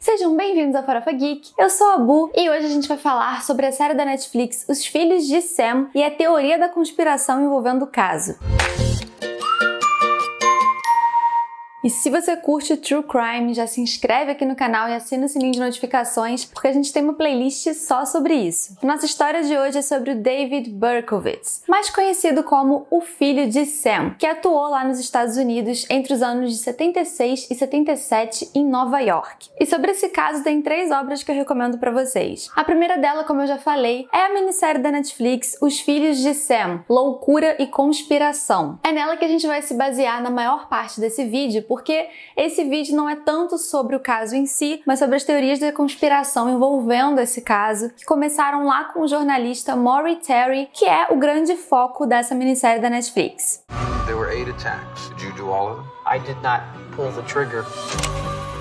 Sejam bem-vindos ao Farofa Geek, eu sou a Bu e hoje a gente vai falar sobre a série da Netflix Os Filhos de Sam e a teoria da conspiração envolvendo o caso. E se você curte True Crime, já se inscreve aqui no canal e assina o sininho de notificações, porque a gente tem uma playlist só sobre isso. Nossa história de hoje é sobre o David Berkowitz, mais conhecido como o filho de Sam, que atuou lá nos Estados Unidos entre os anos de 76 e 77 em Nova York. E sobre esse caso tem 3 obras que eu recomendo pra vocês. A primeira dela, como eu já falei, é a minissérie da Netflix Os Filhos de Sam, Loucura e Conspiração. É nela que a gente vai se basear na maior parte desse vídeo, porque esse vídeo não é tanto sobre o caso em si, mas sobre as teorias da conspiração envolvendo esse caso, que começaram lá com o jornalista Maury Terry, que é o grande foco dessa minissérie da Netflix. There were 8 attacks. Did you do all of them? I did not pull the trigger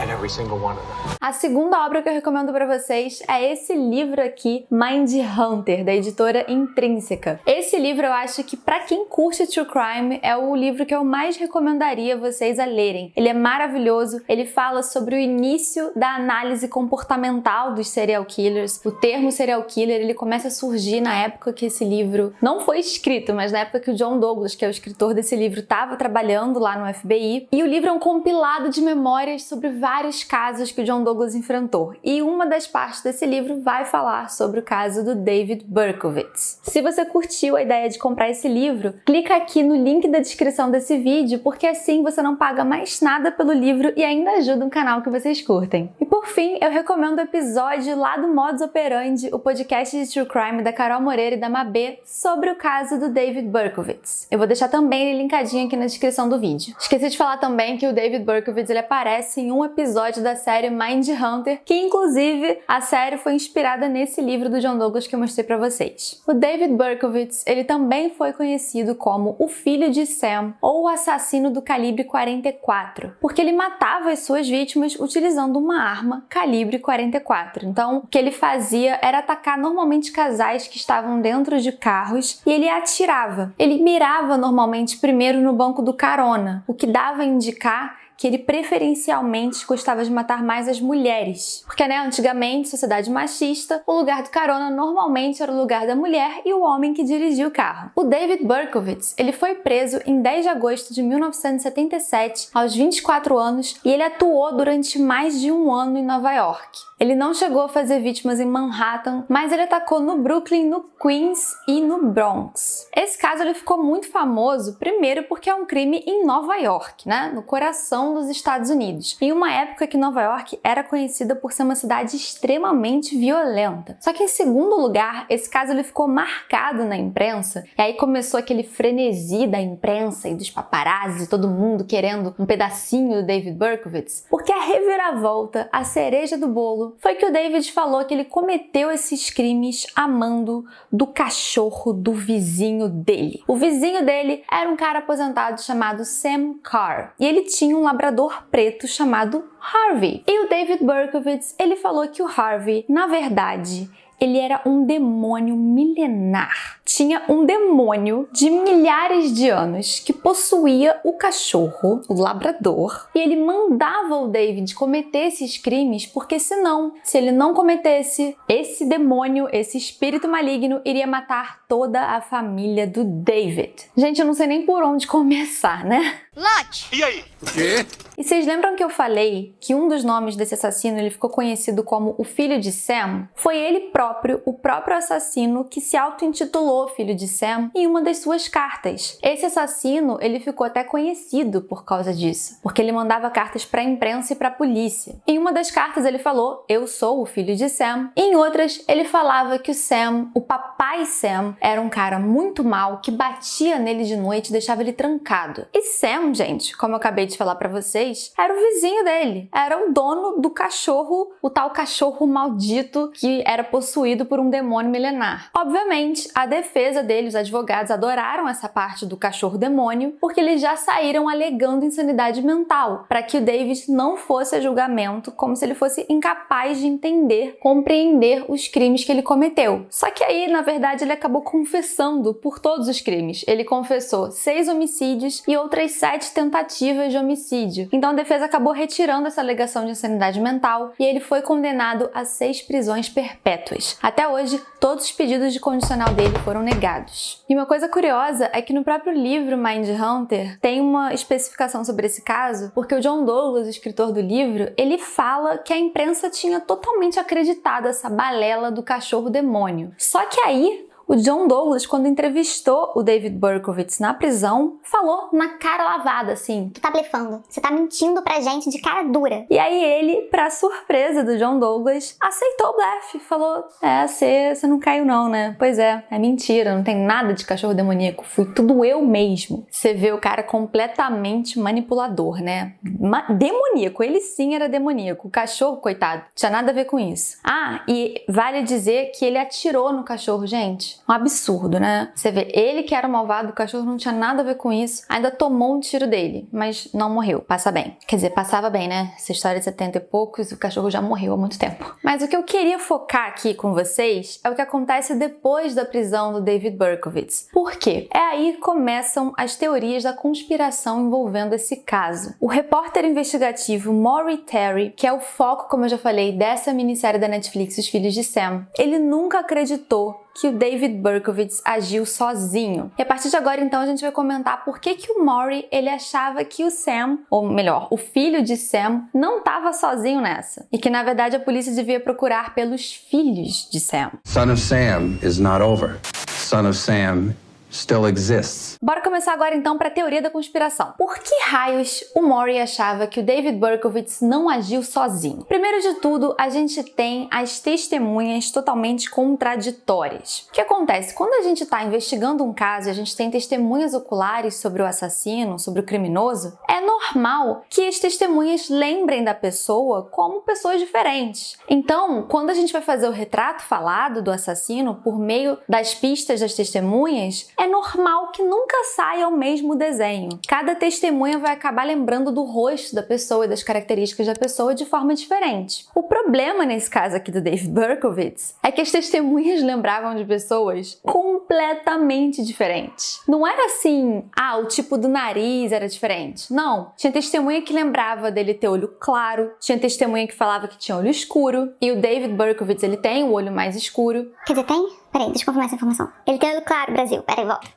at every single one of them. A segunda obra que eu recomendo pra vocês é esse livro aqui, Mindhunter, da editora Intrínseca. Esse livro eu acho que pra quem curte True Crime é o livro que eu mais recomendaria vocês a lerem. Ele é maravilhoso, ele fala sobre o início da análise comportamental dos serial killers. O termo serial killer, ele começa a surgir na época que esse livro não foi escrito, mas na época que o John Douglas, que é o escritor desse livro, estava trabalhando lá no FBI. E o livro é um compilado de memórias sobre vários casos que o John Douglas enfrentou. E uma das partes desse livro vai falar sobre o caso do David Berkowitz. Se você curtiu a ideia de comprar esse livro, clica aqui no link da descrição desse vídeo, porque assim você não paga mais nada pelo livro e ainda ajuda um canal que vocês curtem. E por fim, eu recomendo o episódio lá do Modus Operandi, o podcast de True Crime da Carol Moreira e da Mabê, sobre o caso do David Berkowitz. Eu vou deixar também ele linkadinho aqui na descrição do vídeo. Esqueci de falar também que o David Berkowitz ele aparece em um episódio da série Mindhunter, que inclusive a série foi inspirada nesse livro do John Douglas que eu mostrei pra vocês. O David Berkowitz, ele também foi conhecido como o filho de Sam ou o assassino do calibre 44, porque ele matava as suas vítimas utilizando uma arma calibre 44. Então, o que ele fazia era atacar normalmente casais que estavam dentro de carros e ele atirava. Ele mirava normalmente primeiro no banco do carona, o que dava a indicar que ele preferencialmente gostava de matar mais as mulheres. Porque, antigamente, sociedade machista, o lugar do carona normalmente era o lugar da mulher e o homem que dirigia o carro. O David Berkowitz, ele foi preso em 10 de agosto de 1977, aos 24 anos, e ele atuou durante mais de um ano em Nova York. Ele não chegou a fazer vítimas em Manhattan, mas ele atacou no Brooklyn, no Queens e no Bronx. Esse caso ele ficou muito famoso, primeiro porque é um crime em Nova York, no coração dos Estados Unidos, em uma época que Nova York era conhecida por ser uma cidade extremamente violenta. Só que em segundo lugar, esse caso ele ficou marcado na imprensa, e aí começou aquele frenesi da imprensa e dos paparazzi, todo mundo querendo um pedacinho do David Berkowitz, porque a reviravolta, a cereja do bolo, foi que o David falou que ele cometeu esses crimes amando do cachorro do vizinho dele. O vizinho dele era um cara aposentado chamado Sam Carr, e ele tinha um labrador preto chamado Harvey. E o David Berkowitz, ele falou que o Harvey, na verdade, ele era um demônio milenar. Tinha um demônio de milhares de anos que possuía o cachorro, o labrador, e ele mandava o David cometer esses crimes porque senão, se ele não cometesse, esse demônio, esse espírito maligno, iria matar toda a família do David. Gente, eu não sei nem por onde começar, Lunch! E aí? O quê? E vocês lembram que eu falei que um dos nomes desse assassino ele ficou conhecido como o filho de Sam? Foi ele próprio, o próprio assassino, que se auto-intitulou filho de Sam em uma das suas cartas. Esse assassino, ele ficou até conhecido por causa disso, porque ele mandava cartas para a imprensa e para a polícia. Em uma das cartas ele falou, eu sou o filho de Sam. E em outras, ele falava que o Sam, o papai Sam, era um cara muito mau, que batia nele de noite e deixava ele trancado. E Sam, gente, como eu acabei de falar pra vocês, era o vizinho dele. Era o dono do cachorro, o tal cachorro maldito que era possuído possuído por um demônio milenar. Obviamente, a defesa dele, os advogados, adoraram essa parte do cachorro demônio, porque eles já saíram alegando insanidade mental, para que o David não fosse a julgamento, como se ele fosse incapaz de entender, compreender os crimes que ele cometeu. Só que aí, na verdade, ele acabou confessando por todos os crimes. Ele confessou 6 homicídios e outras 7 tentativas de homicídio. Então a defesa acabou retirando essa alegação de insanidade mental e ele foi condenado a 6 prisões perpétuas. Até hoje, todos os pedidos de condicional dele foram negados. E uma coisa curiosa é que no próprio livro Mindhunter tem uma especificação sobre esse caso, porque o John Douglas, o escritor do livro, ele fala que a imprensa tinha totalmente acreditado essa balela do cachorro demônio. Só que aí o John Douglas, quando entrevistou o David Berkowitz na prisão, falou na cara lavada, assim: Tu tá blefando, você tá mentindo pra gente de cara dura. E aí ele, pra surpresa do John Douglas, aceitou o blefe. Falou: você não caiu não, né? Pois é mentira, não tem nada de cachorro demoníaco, fui tudo eu mesmo. Você vê o cara completamente manipulador, né? Demoníaco, ele sim era demoníaco. O cachorro, coitado, tinha nada a ver com isso. E vale dizer que ele atirou no cachorro, gente. Um absurdo, né? Você vê, ele que era o malvado, o cachorro não tinha nada a ver com isso, ainda tomou um tiro dele, mas não morreu, passa bem. Quer dizer, passava bem, né? Essa história de 70 e poucos, o cachorro já morreu há muito tempo. Mas o que eu queria focar aqui com vocês é o que acontece depois da prisão do David Berkowitz. Por quê? É aí que começam as teorias da conspiração envolvendo esse caso. O repórter investigativo Maury Terry, que é o foco, como eu já falei, dessa minissérie da Netflix, Os Filhos de Sam, ele nunca acreditou que o David Berkowitz agiu sozinho. E a partir de agora, então, a gente vai comentar por que o Maury, ele achava que o Sam, ou melhor, o filho de Sam, não estava sozinho nessa. E que, na verdade, a polícia devia procurar pelos filhos de Sam. Son of Sam is not over. Son of Sam still exists. Bora começar agora então para a teoria da conspiração. Por que raios o Maury achava que o David Berkowitz não agiu sozinho? Primeiro de tudo, a gente tem as testemunhas totalmente contraditórias. O que acontece? Quando a gente está investigando um caso e a gente tem testemunhas oculares sobre o assassino, sobre o criminoso, é normal que as testemunhas lembrem da pessoa como pessoas diferentes. Então, quando a gente vai fazer o retrato falado do assassino por meio das pistas das testemunhas, é normal que nunca saia o mesmo desenho. Cada testemunha vai acabar lembrando do rosto da pessoa e das características da pessoa de forma diferente. O problema nesse caso aqui do David Berkowitz é que as testemunhas lembravam de pessoas completamente diferentes. Não era assim, o tipo do nariz era diferente. Não. Tinha testemunha que lembrava dele ter olho claro, tinha testemunha que falava que tinha olho escuro, e o David Berkowitz, ele tem o olho mais escuro. Quer dizer, tem? Peraí, deixa eu confirmar essa informação. Ele tem olho claro, Brasil. Peraí, volta.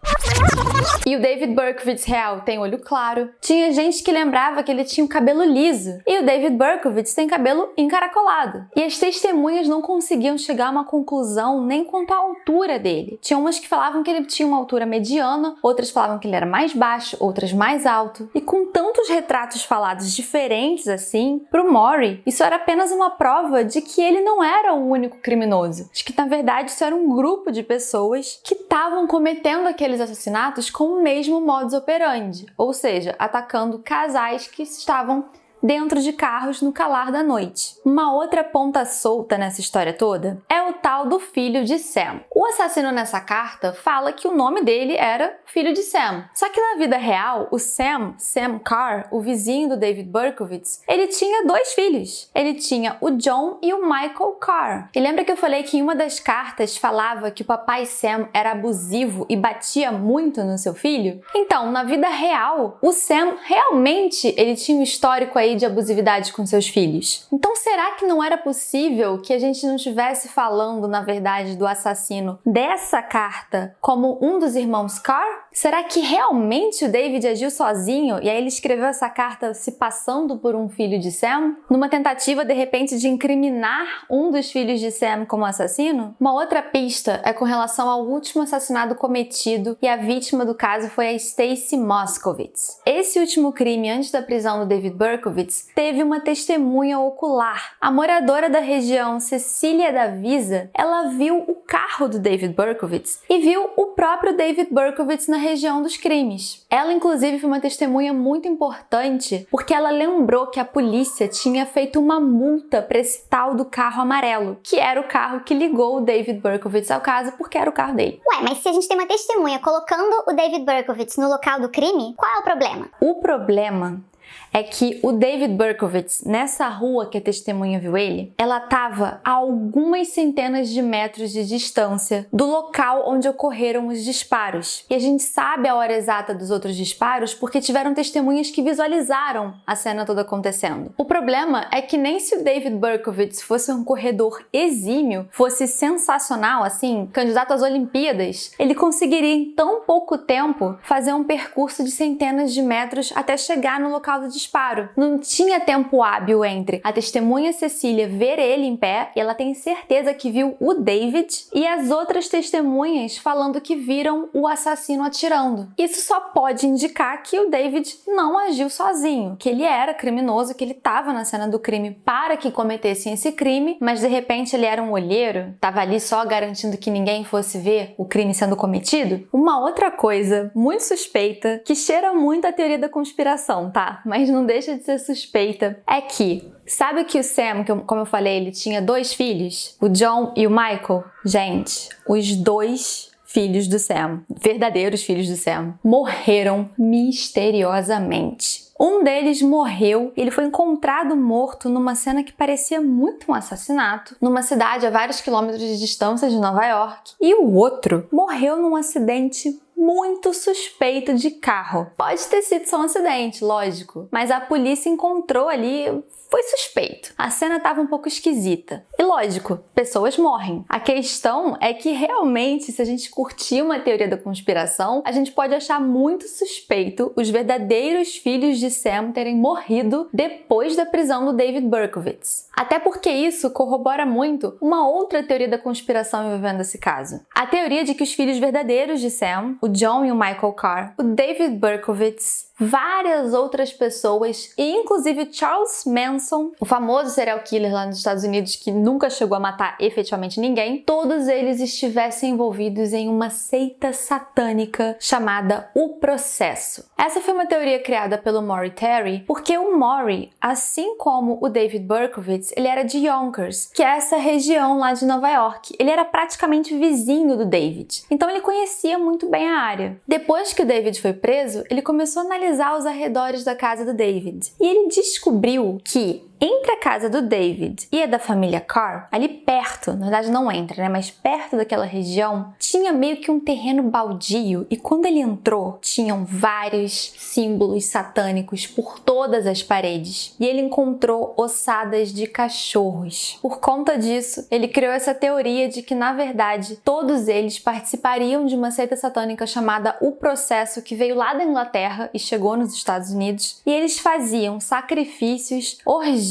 E o David Berkowitz real tem olho claro. Tinha gente que lembrava que ele tinha o cabelo liso. E o David Berkowitz tem cabelo encaracolado. E as testemunhas não conseguiam chegar a uma conclusão nem quanto à altura dele. Tinha umas que falavam que ele tinha uma altura mediana, outras falavam que ele era mais baixo, outras mais alto. E com tantos retratos falados diferentes assim, pro Maury, isso era apenas uma prova de que ele não era o único criminoso. De que, na verdade, isso era um grupo de pessoas que estavam cometendo aqueles assassinatos com o mesmo modus operandi, ou seja, atacando casais que estavam dentro de carros no calar da noite. Uma outra ponta solta nessa história toda é o tal do filho de Sam. O assassino nessa carta fala que o nome dele era filho de Sam. Só que na vida real, o Sam Carr, o vizinho do David Berkowitz, ele tinha 2 filhos. Ele tinha o John e o Michael Carr. E lembra que eu falei que em uma das cartas falava que o papai Sam era abusivo e batia muito no seu filho? Então, na vida real, o Sam realmente ele tinha um histórico aí de abusividade com seus filhos. Então, será que não era possível que a gente não estivesse falando, na verdade, do assassino dessa carta como um dos irmãos Carr? Será que realmente o David agiu sozinho e aí ele escreveu essa carta se passando por um filho de Sam? Numa tentativa, de repente, de incriminar um dos filhos de Sam como assassino? Uma outra pista é com relação ao último assassinato cometido e a vítima do caso foi a Stacy Moskowitz. Esse último crime, antes da prisão do David Berkowitz, teve uma testemunha ocular. A moradora da região, Cecília Davisa, ela viu o carro do David Berkowitz e viu o próprio David Berkowitz na região dos crimes. Ela, inclusive, foi uma testemunha muito importante porque ela lembrou que a polícia tinha feito uma multa para esse tal do carro amarelo, que era o carro que ligou o David Berkowitz ao caso, porque era o carro dele. Ué, mas se a gente tem uma testemunha colocando o David Berkowitz no local do crime, qual é o problema? O problema é que o David Berkowitz, nessa rua que a testemunha viu ele, ela estava a algumas centenas de metros de distância do local onde ocorreram os disparos. E a gente sabe a hora exata dos outros disparos porque tiveram testemunhas que visualizaram a cena toda acontecendo. O problema é que nem se o David Berkowitz fosse um corredor exímio, fosse sensacional, assim, candidato às Olimpíadas, ele conseguiria em tão pouco tempo fazer um percurso de centenas de metros até chegar no local do disparo. Não tinha tempo hábil entre a testemunha Cecília ver ele em pé, e ela tem certeza que viu o David, e as outras testemunhas falando que viram o assassino atirando. Isso só pode indicar que o David não agiu sozinho, que ele era criminoso, que ele estava na cena do crime para que cometessem esse crime, mas de repente ele era um olheiro, estava ali só garantindo que ninguém fosse ver o crime sendo cometido. Uma outra coisa muito suspeita, que cheira muito a teoria da conspiração, tá? Mas não deixa de ser suspeita, é que, sabe que o Sam, como eu falei, ele tinha 2 filhos? O John e o Michael? Gente, os 2 filhos do Sam, verdadeiros filhos do Sam, morreram misteriosamente. Um deles morreu, ele foi encontrado morto numa cena que parecia muito um assassinato, numa cidade a vários quilômetros de distância de Nova York. E o outro morreu num acidente muito suspeito de carro. Pode ter sido só um acidente, lógico, mas a polícia encontrou ali, foi suspeito. A cena estava um pouco esquisita. E lógico, pessoas morrem. A questão é que realmente, se a gente curtir uma teoria da conspiração, a gente pode achar muito suspeito os verdadeiros filhos de Sam terem morrido depois da prisão do David Berkowitz. Até porque isso corrobora muito uma outra teoria da conspiração envolvendo esse caso. A teoria de que os filhos verdadeiros de Sam, o John e o Michael Carr, o David Berkowitz, várias outras pessoas, e inclusive Charles Manson, o famoso serial killer lá nos Estados Unidos que nunca chegou a matar efetivamente ninguém, todos eles estivessem envolvidos em uma seita satânica chamada O Processo. Essa foi uma teoria criada pelo Maury Terry, porque o Maury, assim como o David Berkowitz, ele era de Yonkers, que é essa região lá de Nova York. Ele era praticamente vizinho do David, então ele conhecia muito bem a área. Depois que o David foi preso, ele começou a analisar os arredores da casa do David. E ele descobriu que entre a casa do David e a da família Carr, ali perto, na verdade não entra, né, mas perto daquela região, tinha meio que um terreno baldio, e quando ele entrou, tinham vários símbolos satânicos por todas as paredes. E ele encontrou ossadas de cachorros. Por conta disso, ele criou essa teoria de que, na verdade, todos eles participariam de uma seita satânica chamada O Processo, que veio lá da Inglaterra e chegou nos Estados Unidos, e eles faziam sacrifícios, orgias,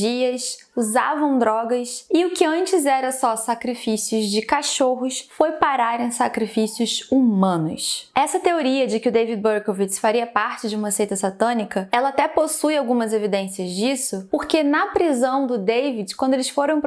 usavam drogas, e o que antes era só sacrifícios de cachorros foi parar em sacrifícios humanos. Essa teoria de que o David Berkowitz faria parte de uma seita satânica, ela até possui algumas evidências disso, porque na prisão do David, quando eles foram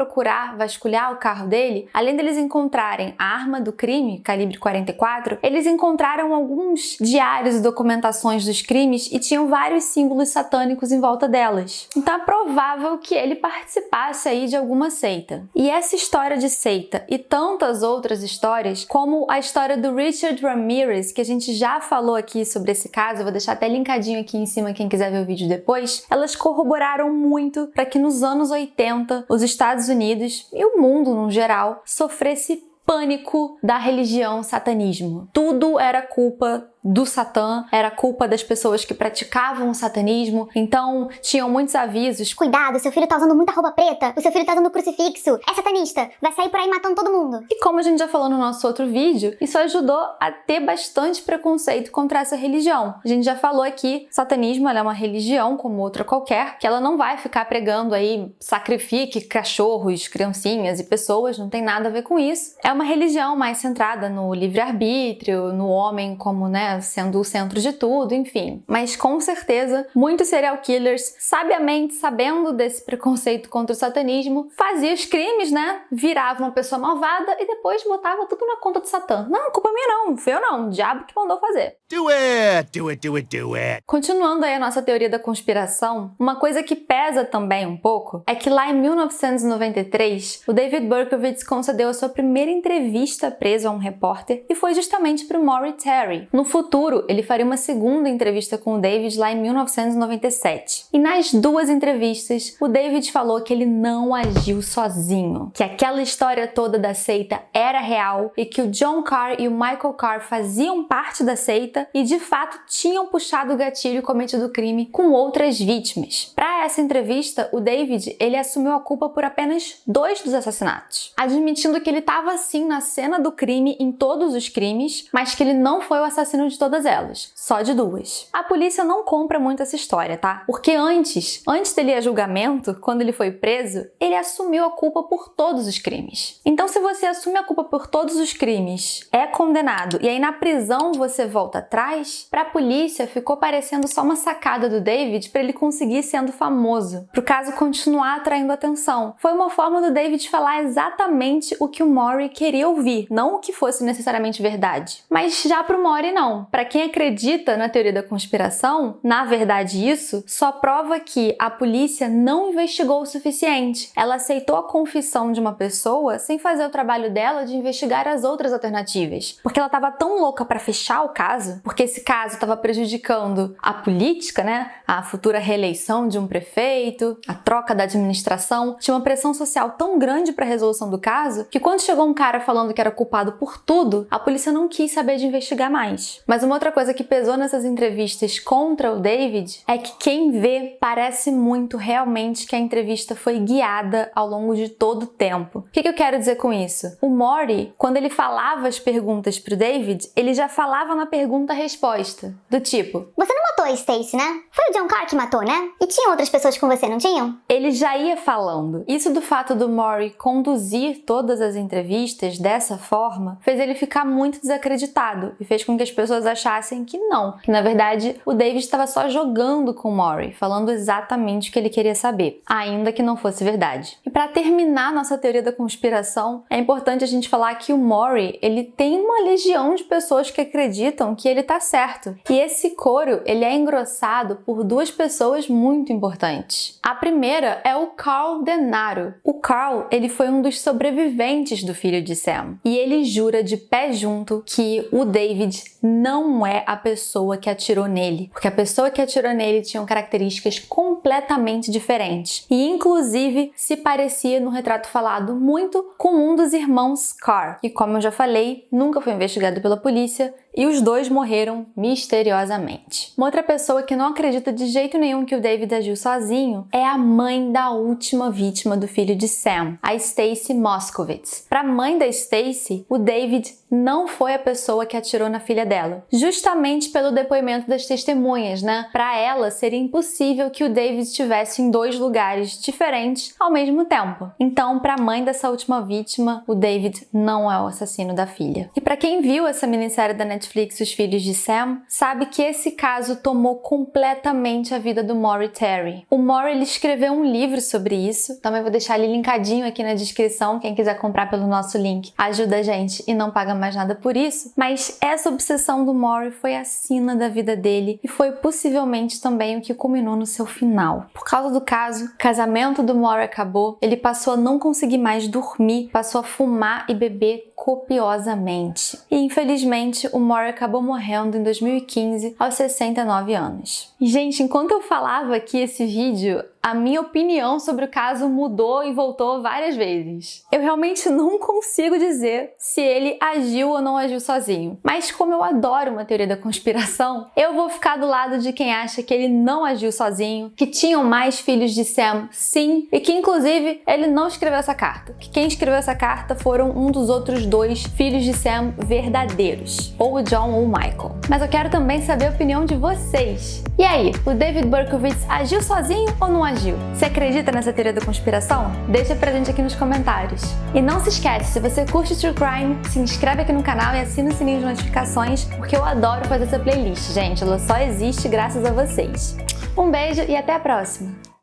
vasculhar o carro dele, além deles encontrarem a arma do crime, calibre 44, eles encontraram alguns diários e documentações dos crimes e tinham vários símbolos satânicos em volta delas. Então é provável que ele participasse aí de alguma seita. E essa história de seita e tantas outras histórias, como a história do Richard Ramirez, que a gente já falou aqui sobre esse caso, eu vou deixar até linkadinho aqui em cima quem quiser ver o vídeo depois, elas corroboraram muito para que nos anos 80 os Estados Unidos e o mundo no geral sofresse pânico da religião satanismo. Tudo era culpa do Satã, era culpa das pessoas que praticavam o satanismo, então tinham muitos avisos. Cuidado, seu filho tá usando muita roupa preta, o seu filho tá usando crucifixo, é satanista, vai sair por aí matando todo mundo. E como a gente já falou no nosso outro vídeo, isso ajudou a ter bastante preconceito contra essa religião. A gente já falou aqui, satanismo ela é uma religião como outra qualquer, que ela não vai ficar pregando aí sacrifique cachorros, criancinhas e pessoas, não tem nada a ver com isso. É uma religião mais centrada no livre-arbítrio, no homem como, né, né, sendo o centro de tudo, enfim. Mas com certeza, muitos serial killers, sabiamente sabendo desse preconceito contra o satanismo, faziam os crimes, né, viravam uma pessoa malvada e depois botava tudo na conta de Satã. Não, culpa minha não, foi eu não, o diabo que mandou fazer. Do it, do it, do it, do it. Continuando aí a nossa teoria da conspiração, uma coisa que pesa também um pouco é que lá em 1993, o David Berkowitz concedeu a sua primeira entrevista preso a um repórter e foi justamente para o Maury Terry. No futuro, ele faria uma segunda entrevista com o David lá em 1997. E nas duas entrevistas, o David falou que ele não agiu sozinho, que aquela história toda da seita era real e que o John Carr e o Michael Carr faziam parte da seita e de fato tinham puxado o gatilho e cometido o crime com outras vítimas. Para essa entrevista, o David ele assumiu a culpa por apenas 2 dos assassinatos, admitindo que ele estava sim na cena do crime em todos os crimes, mas que ele não foi o assassino de todas elas, só de 2. A polícia não compra muito essa história, tá? Porque antes dele ir a julgamento, quando ele foi preso, ele assumiu a culpa por todos os crimes. Então, se você assume a culpa por todos os crimes, é condenado, e aí na prisão você volta atrás, pra polícia ficou parecendo só uma sacada do David para ele conseguir sendo famoso, pro caso continuar atraindo atenção. Foi uma forma do David falar exatamente o que o Maury queria ouvir, não o que fosse necessariamente verdade. Mas já pro Maury não. Pra quem acredita na teoria da conspiração, na verdade isso só prova que a polícia não investigou o suficiente. Ela aceitou a confissão de uma pessoa sem fazer o trabalho dela de investigar as outras alternativas. Porque ela estava tão louca para fechar o caso, porque esse caso estava prejudicando a política, né? A futura reeleição de um prefeito, a troca da administração. Tinha uma pressão social tão grande para a resolução do caso que quando chegou um cara falando que era culpado por tudo, a polícia não quis saber de investigar mais. Mas uma outra coisa que pesou nessas entrevistas contra o David é que quem vê parece muito realmente que a entrevista foi guiada ao longo de todo o tempo. O que eu quero dizer com isso? O Maury, quando ele falava as perguntas pro David, ele já falava na pergunta-resposta. Do tipo: Você não matou a Stacy, né? Foi o John Carr que matou, né? E tinha outras pessoas com você, não tinham? Ele já ia falando. Isso do fato do Maury conduzir todas as entrevistas dessa forma fez ele ficar muito desacreditado e fez com que as pessoas achassem que não, que na verdade o David estava só jogando com o Maury, falando exatamente o que ele queria saber, ainda que não fosse verdade. E para terminar nossa teoria da conspiração, é importante a gente falar que o Maury, ele tem uma legião de pessoas que acreditam que ele tá certo. E esse coro, ele é engrossado por 2 pessoas muito importantes. A primeira é o Carl Denaro. O Carl, ele foi um dos sobreviventes do filho de Sam. E ele jura de pé junto que o David não é a pessoa que atirou nele, porque a pessoa que atirou nele tinha características completamente diferentes e inclusive se parecia no retrato falado muito com um dos irmãos Carr, que, como eu já falei, nunca foi investigado pela polícia e os 2 morreram misteriosamente. Uma outra pessoa que não acredita de jeito nenhum que o David agiu sozinho é a mãe da última vítima do filho de Sam, a Stacy Moskowitz. Para a mãe da Stacy, o David não foi a pessoa que atirou na filha dela, justamente pelo depoimento das testemunhas, né? Para ela, seria impossível que o David estivesse em 2 lugares diferentes ao mesmo tempo. Então, para a mãe dessa última vítima, o David não é o assassino da filha. E para quem viu essa minissérie da Netflix, Os Filhos de Sam, sabe que esse caso tomou completamente a vida do Maury Terry. O Maury, ele escreveu um livro sobre isso, também vou deixar ele linkadinho aqui na descrição, quem quiser comprar pelo nosso link, ajuda a gente e não paga mais nada por isso, mas essa obsessão do Maury foi a sina da vida dele e foi possivelmente também o que culminou no seu final. Por causa do caso, o casamento do Maury acabou, ele passou a não conseguir mais dormir, passou a fumar e beber copiosamente. E infelizmente o Maury acabou morrendo em 2015 aos 69 anos. Gente, enquanto eu falava aqui esse vídeo, a minha opinião sobre o caso mudou e voltou várias vezes. Eu realmente não consigo dizer se ele agiu ou não agiu sozinho. Mas como eu adoro uma teoria da conspiração, eu vou ficar do lado de quem acha que ele não agiu sozinho, que tinham mais filhos de Sam, sim, e que inclusive ele não escreveu essa carta. Que quem escreveu essa carta foram um dos outros 2 filhos de Sam verdadeiros, ou o John ou o Michael. Mas eu quero também saber a opinião de vocês. E aí, o David Berkowitz agiu sozinho ou não agiu? Você acredita nessa teoria da conspiração? Deixa pra gente aqui nos comentários. E não se esquece, se você curte True Crime, se inscreve aqui no canal e assina o sininho de notificações, porque eu adoro fazer essa playlist, gente. Ela só existe graças a vocês. Um beijo e até a próxima!